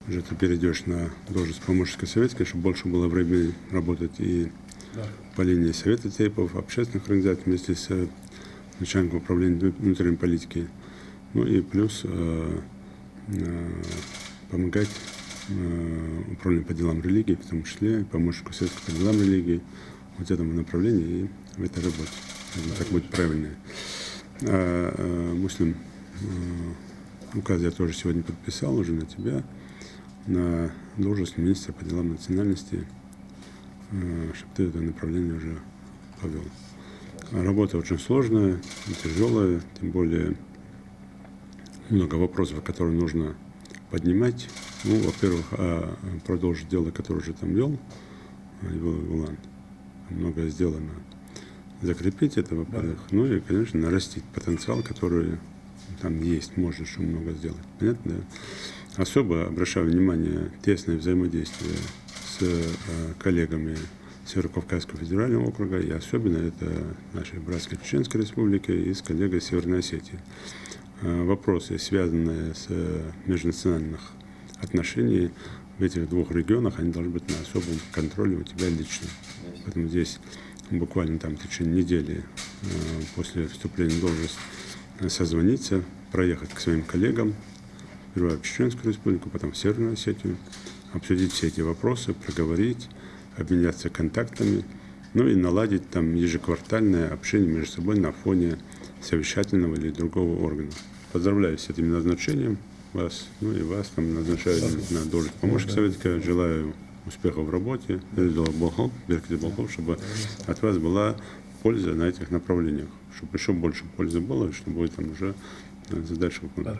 уже ты перейдешь на должность помощника советской, чтобы больше было времени работать и по линии Совета ТЭИПов, общественных организаций вместе с начальником управления внутренней политики. Ну и плюс помогать управлению по делам религии, в том числе помощнику советской по делам религии, вот этому направлении и в этой работе. Так будет правильно. Муслим, указ я тоже сегодня подписал уже на тебя, на должность министра по делам национальности, чтобы ты это направление уже повел. Работа очень сложная, тяжелая, тем более много вопросов, которые нужно поднимать. Ну, во-первых, продолжить дело, которое уже там вел Улан. Многое сделано. Закрепить это, во-первых. Ну и, конечно, нарастить потенциал, который там есть, можно еще много сделать. Понятно, да? Особо обращаю внимание тесное взаимодействие с коллегами Северо-Кавказского федерального округа, и особенно это нашей братской Чеченской республики и с коллегой Северной Осетии. Вопросы, связанные с межнациональных отношений в этих двух регионах, они должны быть на особом контроле у тебя лично. Поэтому здесь буквально там в течение недели после вступления в должность созвониться, проехать к своим коллегам, сперва в Чеченскую республику, потом в Северную Осетию, обсудить все эти вопросы, проговорить, обменяться контактами, ну и наладить там ежеквартальное общение между собой на фоне совещательного или другого органа. Поздравляю с этим назначением вас, ну и вас там назначаю на должность помощника советника. Желаю успехов в работе, чтобы от вас была польза на этих направлениях, чтобы еще больше пользы было, чтобы вы там уже задачу выполняли.